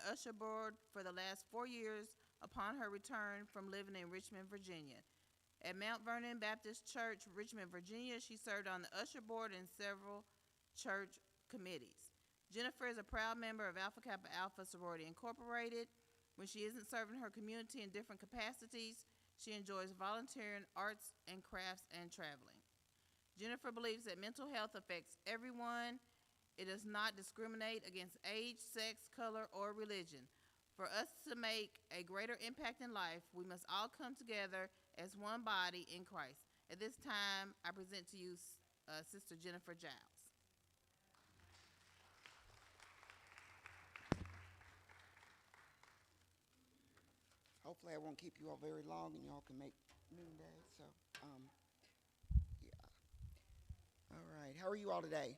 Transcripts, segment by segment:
usher board for the last 4 years upon her return from living in Richmond, Virginia. At Mount Vernon Baptist Church, Richmond, Virginia, she served on the usher board and several church committees. Jennifer is a proud member of Alpha Kappa Alpha Sorority Incorporated. When she isn't serving her community in different capacities, she enjoys volunteering, arts and crafts, and traveling. Jennifer believes that mental health affects everyone. It does not discriminate against age, sex, color, or religion. For us to make a greater impact in life, we must all come together as one body in Christ. At this time, I present to you Sister Jennifer Giles. Hopefully I won't keep you all very long and y'all can make noonday. So, yeah. All right. How are you all today?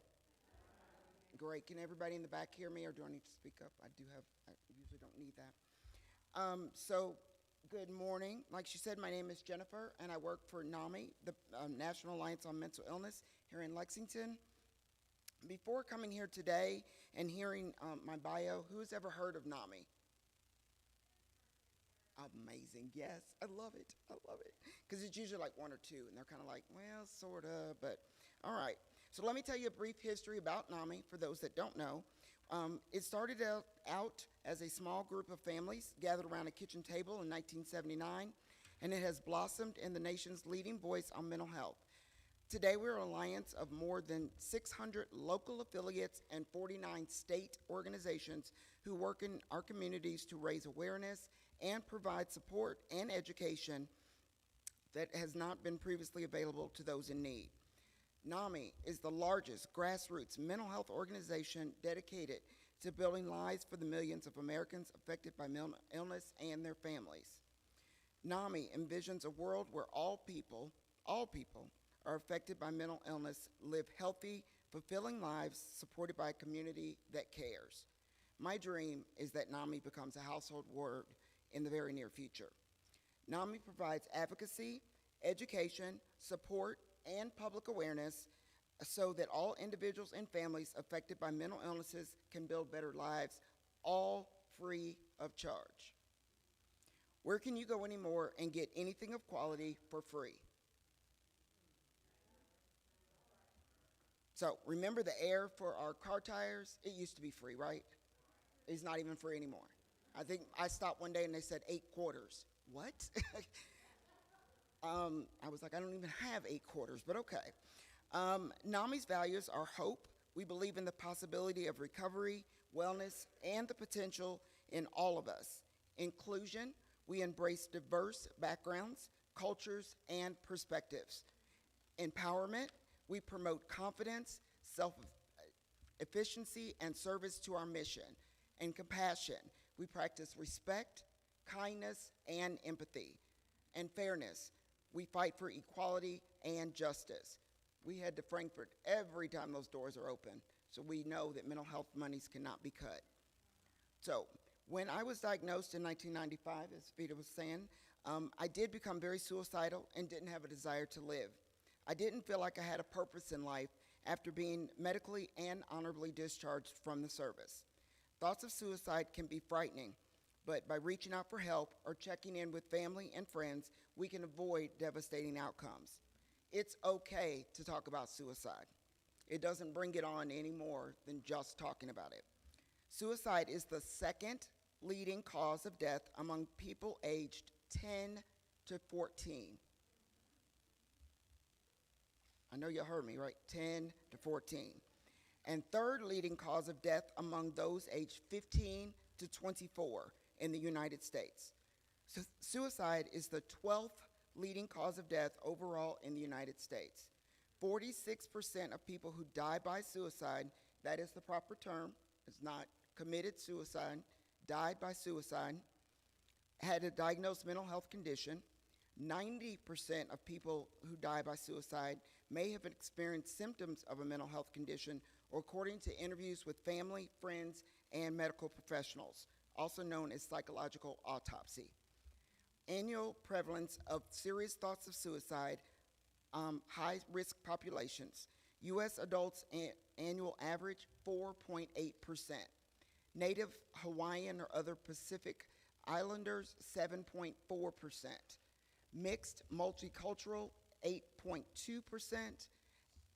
Great. Can everybody in the back hear me, or do I need to speak up? I usually don't need that. So, good morning. Like she said, my name is Jennifer, and I work for NAMI, the National Alliance on Mental Illness here in Lexington. Before coming here today and hearing my bio, who's ever heard of NAMI? Amazing. Yes, I love it. I love it. Because it's usually like one or two, and they're kind of like, well, sort of, but all right. So let me tell you a brief history about NAMI for those that don't know. It started out as a small group of families gathered around a kitchen table in 1979, and it has blossomed in the nation's leading voice on mental health. Today, we're an alliance of more than 600 local affiliates and 49 state organizations who work in our communities to raise awareness and provide support and education that has not been previously available to those in need. NAMI is the largest grassroots mental health organization dedicated to building lives for the millions of Americans affected by mental illness and their families. NAMI envisions a world where all people are affected by mental illness live healthy, fulfilling lives supported by a community that cares. My dream is that NAMI becomes a household word in the very near future. NAMI provides advocacy, education, support, and public awareness so that all individuals and families affected by mental illnesses can build better lives, all free of charge. Where can you go anymore and get anything of quality for free? So remember the air for our car tires? It used to be free, right? It's not even free anymore. I think I stopped one day and they said 8 quarters. What? I was like, I don't even have 8 quarters, but okay. NAMI's values are hope. We believe in the possibility of recovery, wellness, and the potential in all of us. Inclusion, we embrace diverse backgrounds, cultures, and perspectives. Empowerment, we promote confidence, self-efficiency, and service to our mission. And compassion, we practice respect, kindness, and empathy. And fairness, we fight for equality and justice. We head to Frankfurt every time those doors are open, so we know that mental health monies cannot be cut. So when I was diagnosed in 1995, as Vada was saying, I did become very suicidal and didn't have a desire to live. I didn't feel like I had a purpose in life after being medically and honorably discharged from the service. Thoughts of suicide can be frightening, but by reaching out for help or checking in with family and friends, we can avoid devastating outcomes. It's okay to talk about suicide. It doesn't bring it on any more than just talking about it. Suicide is the second leading cause of death among people aged 10 to 14. I know you heard me, right? 10 to 14. And third leading cause of death among those aged 15 to 24 in the United States. So suicide is the 12th leading cause of death overall in the United States. 46% of people who die by suicide, that is the proper term, it's not committed suicide, died by suicide, had a diagnosed mental health condition. 90% of people who die by suicide may have experienced symptoms of a mental health condition, or according to interviews with family, friends, and medical professionals, also known as psychological autopsy. Annual prevalence of serious thoughts of suicide, high-risk populations. U.S. adults annual average 4.8%. Native Hawaiian or other Pacific Islanders, 7.4%. Mixed multicultural, 8.2%.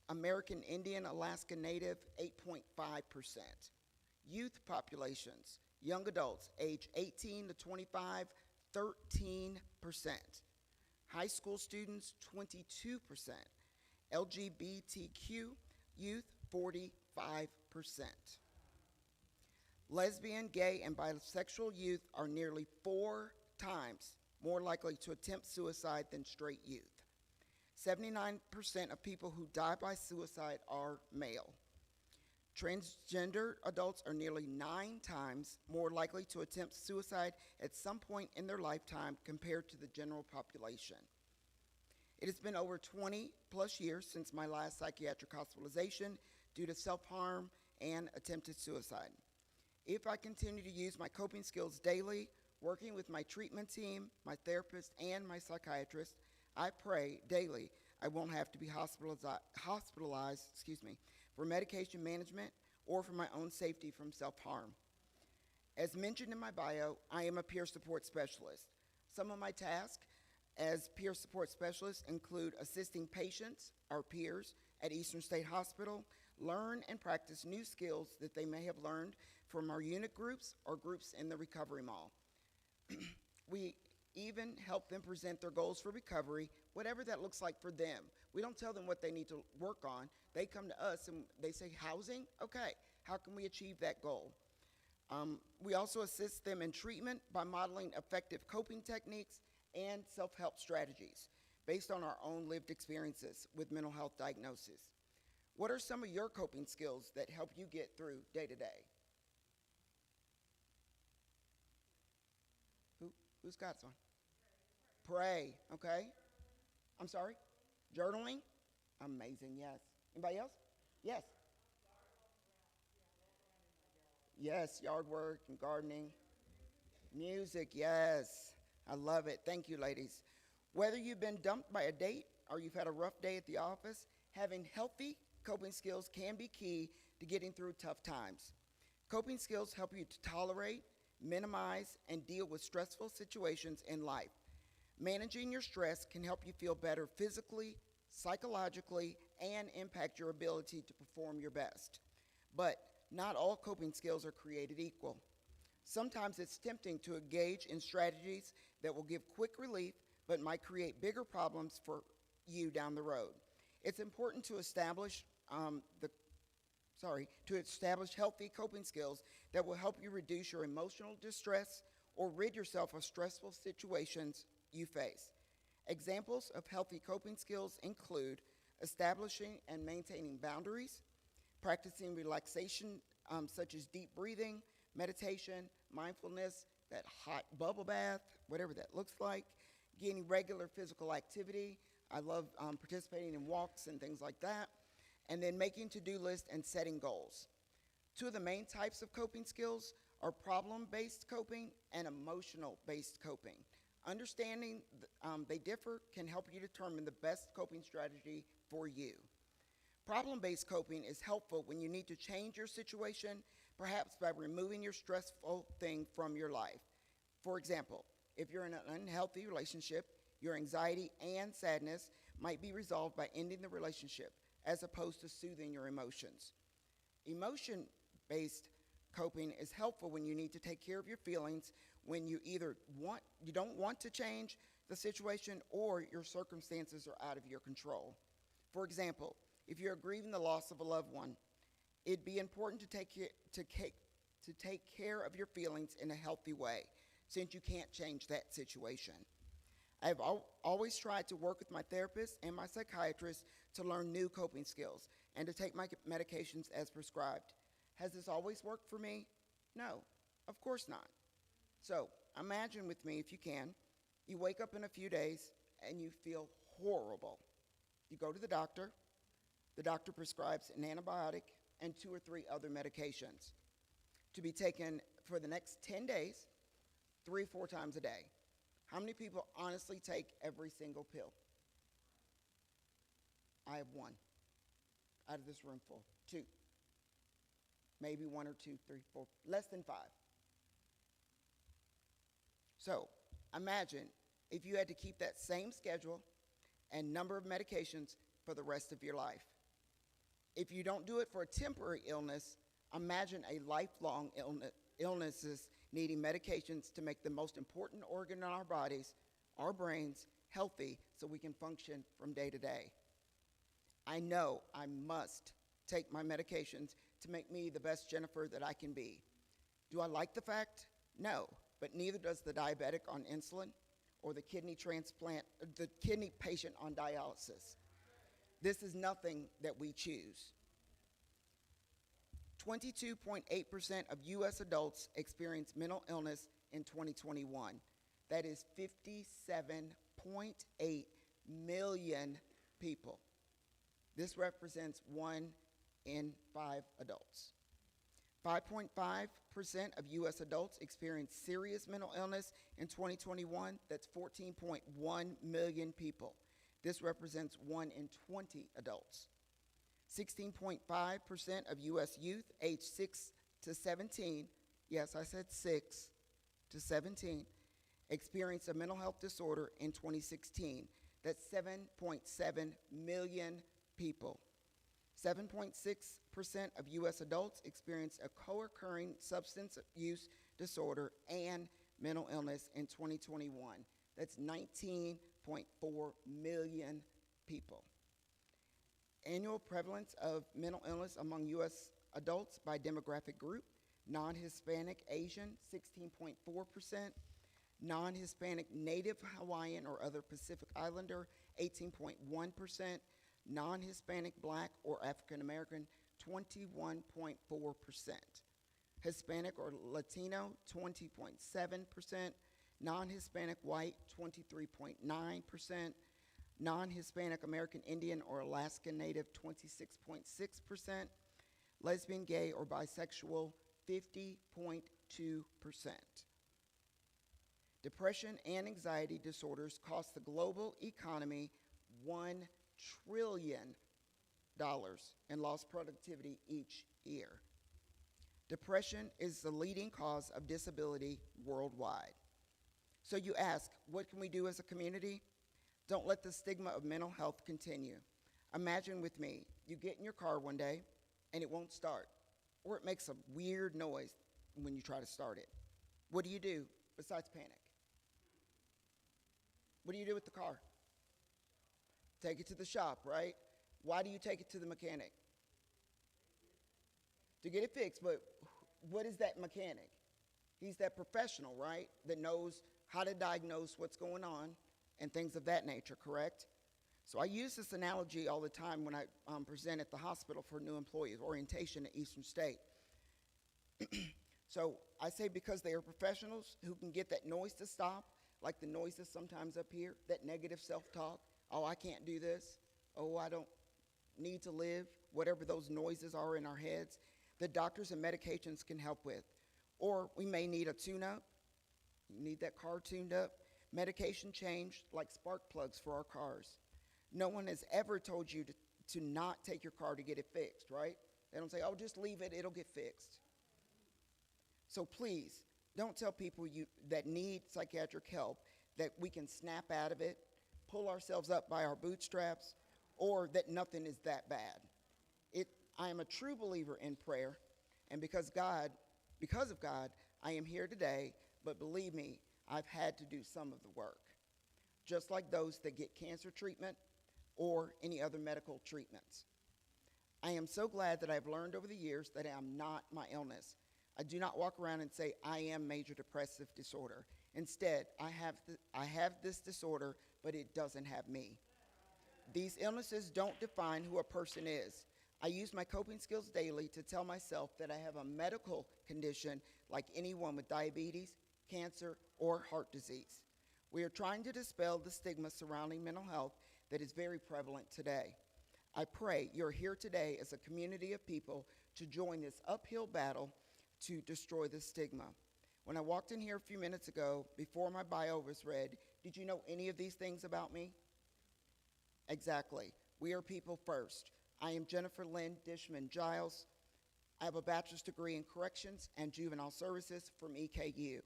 American Indian, Alaska Native, 8.5%. Youth populations, young adults, age 18 to 25, 13%. High school students, 22%. LGBTQ youth, 45%. Lesbian, gay, and bisexual youth are nearly 4 times more likely to attempt suicide than straight youth. 79% of people who die by suicide are male. Transgender adults are nearly 9 times more likely to attempt suicide at some point in their lifetime compared to the general population. It has been over 20 plus years since my last psychiatric hospitalization due to self-harm and attempted suicide. If I continue to use my coping skills daily, working with my treatment team, my therapist, and my psychiatrist, I pray daily I won't have to be hospitalized for medication management or for my own safety from self-harm. As mentioned in my bio, I am a peer support specialist. Some of my tasks as peer support specialist include assisting patients, our peers, at Eastern State Hospital, learn and practice new skills that they may have learned from our unit groups or groups in the recovery mall. We even help them present their goals for recovery, whatever that looks like for them. We don't tell them what they need to work on. They come to us and they say, housing? Okay, how can we achieve that goal? We also assist them in treatment by modeling effective coping techniques and self-help strategies based on our own lived experiences with mental health diagnosis. What are some of your coping skills that help you get through day to day? Who's got some? Pray, okay? I'm sorry? Journaling? Amazing, yes. Anybody else? Yes. Yes, yard work and gardening. Music, yes. I love it. Thank you, ladies. Whether you've been dumped by a date or you've had a rough day at the office, having healthy coping skills can be key to getting through tough times. Coping skills help you to tolerate, minimize, and deal with stressful situations in life. Managing your stress can help you feel better physically, psychologically, and impact your ability to perform your best. But not all coping skills are created equal. Sometimes it's tempting to engage in strategies that will give quick relief but might create bigger problems for you down the road. It's important to establish healthy coping skills that will help you reduce your emotional distress or rid yourself of stressful situations you face. Examples of healthy coping skills include establishing and maintaining boundaries, practicing relaxation such as deep breathing, meditation, mindfulness, that hot bubble bath, whatever that looks like, getting regular physical activity. I love participating in walks and things like that, and then making to-do lists and setting goals. Two of the main types of coping skills are problem-based coping and emotional-based coping. Understanding they differ can help you determine the best coping strategy for you. Problem-based coping is helpful when you need to change your situation, perhaps by removing your stressful thing from your life. For example, if you're in an unhealthy relationship, your anxiety and sadness might be resolved by ending the relationship as opposed to soothing your emotions. Emotion-based coping is helpful when you need to take care of your feelings when you don't want to change the situation or your circumstances are out of your control. For example, if you're grieving the loss of a loved one, it'd be important to take care of your feelings in a healthy way, since you can't change that situation. I've always tried to work with my therapist and my psychiatrist to learn new coping skills and to take my medications as prescribed. Has this always worked for me? No, of course not. So imagine with me, if you can, you wake up in a few days and you feel horrible. You go to the doctor prescribes an antibiotic and 2 or 3 other medications to be taken for the next 10 days, 3-4 times a day. How many people honestly take every single pill? I have 1 out of this room full. 2. maybe 1 or 2, 3, 4, less than 5. So imagine if you had to keep that same schedule and number of medications for the rest of your life. If you don't do it for a temporary illness, imagine a lifelong illnesses needing medications to make the most important organ in our bodies, our brains, healthy so we can function from day to day. I know I must take my medications to make me the best Jennifer that I can be. Do I like the fact? No, but neither does the diabetic on insulin or the kidney patient on dialysis. This is nothing that we choose. 22.8% of U.S. adults experienced mental illness in 2021. That is 57.8 million people. This represents 1 in 5 adults. 5.5% of U.S. adults experienced serious mental illness in 2021. That's 14.1 million people. This represents 1 in 20 adults. 16.5% of U.S. youth aged 6 to 17, yes, I said 6 to 17, experienced a mental health disorder in 2016. That's 7.7 million people. 7.6% of U.S. adults experienced a co-occurring substance use disorder and mental illness in 2021. That's 19.4 million people. Annual prevalence of mental illness among U.S. adults by demographic group: non-Hispanic Asian, 16.4%, non-Hispanic Native Hawaiian or other Pacific Islander, 18.1%, non-Hispanic Black or African American, 21.4%, Hispanic or Latino, 20.7%, non-Hispanic White, 23.9%, non-Hispanic American Indian or Alaskan Native, 26.6%, lesbian, gay, or bisexual, 50.2%. Depression and anxiety disorders cost the global economy $1 trillion in lost productivity each year. Depression is the leading cause of disability worldwide. So you ask, what can we do as a community? Don't let the stigma of mental health continue. Imagine with me, you get in your car one day and it won't start, or it makes a weird noise when you try to start it. What do you do besides panic? What do you do with the car? Take it to the shop, right? Why do you take it to the mechanic? To get it fixed, but what is that mechanic? He's that professional, right, that knows how to diagnose what's going on and things of that nature, correct? So I use this analogy all the time when I present at the hospital for new employees, orientation at Eastern State. So I say because they are professionals who can get that noise to stop, like the noises sometimes up here, that negative self-talk, oh, I can't do this, oh, I don't need to live, whatever those noises are in our heads, that doctors and medications can help with. Or we may need a tune-up, need that car tuned up, medication changed, like spark plugs for our cars. No one has ever told you to not take your car to get it fixed, right? They don't say, oh, just leave it, it'll get fixed. So please, don't tell people that need psychiatric help that we can snap out of it, pull ourselves up by our bootstraps, or that nothing is that bad. I am a true believer in prayer, and because of God, I am here today, but believe me, I've had to do some of the work, just like those that get cancer treatment or any other medical treatments. I am so glad that I've learned over the years that I am not my illness. I do not walk around and say, I am major depressive disorder. Instead, I have this disorder, but it doesn't have me. These illnesses don't define who a person is. I use my coping skills daily to tell myself that I have a medical condition like anyone with diabetes, cancer, or heart disease. We are trying to dispel the stigma surrounding mental health that is very prevalent today. I pray you're here today as a community of people to join this uphill battle to destroy the stigma. When I walked in here a few minutes ago, before my bio was read, did you know any of these things about me? Exactly. We are people first. I am Jennifer Lynn Dishman Giles. I have a bachelor's degree in corrections and juvenile services from EKU.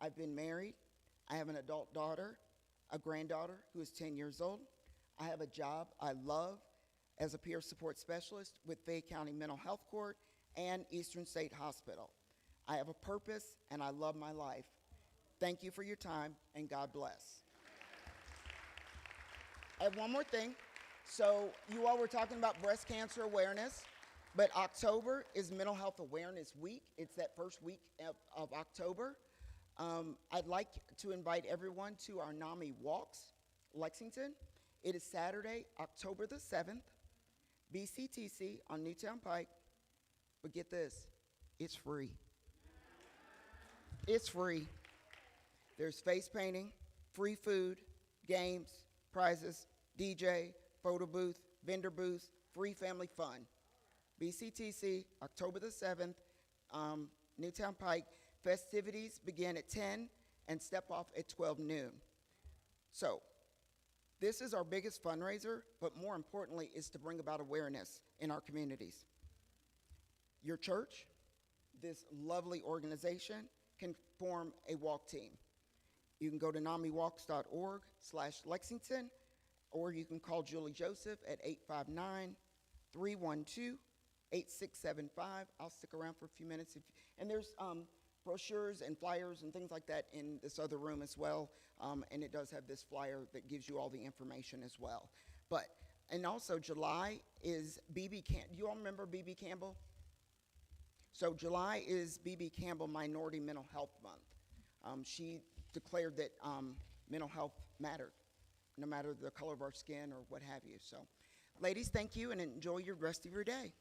I've been married. I have an adult daughter, a granddaughter who is 10 years old. I have a job I love as a peer support specialist with Fayette County Mental Health Court and Eastern State Hospital. I have a purpose and I love my life. Thank you for your time and God bless. I have one more thing. So you all were talking about breast cancer awareness, but October is Mental Health Awareness Week. It's that first week of October. I'd like to invite everyone to our NAMI Walks, Lexington. It is Saturday, October the 7th, BCTC on Newtown Pike. But get this, it's free. It's free. There's face painting, free food, games, prizes, DJ, photo booth, vendor booths, free family fun. BCTC, October the 7th, Newtown Pike. Festivities begin at 10 and step off at 12 noon. So, this is our biggest fundraiser, but more importantly is to bring about awareness in our communities. Your church, this lovely organization, can form a walk team. You can go to namiwalks.org/Lexington, or you can call Julie Joseph at 859-312-8675. I'll stick around for a few minutes. And there's brochures and flyers and things like that in this other room as well. And it does have this flyer that gives you all the information as well. And also July is B.B. Campbell. Do you all remember B.B. Campbell? So July is B.B. Campbell Minority Mental Health Month. She declared that mental health mattered, no matter the color of our skin or what have you. So, ladies, thank you and enjoy your rest of your day.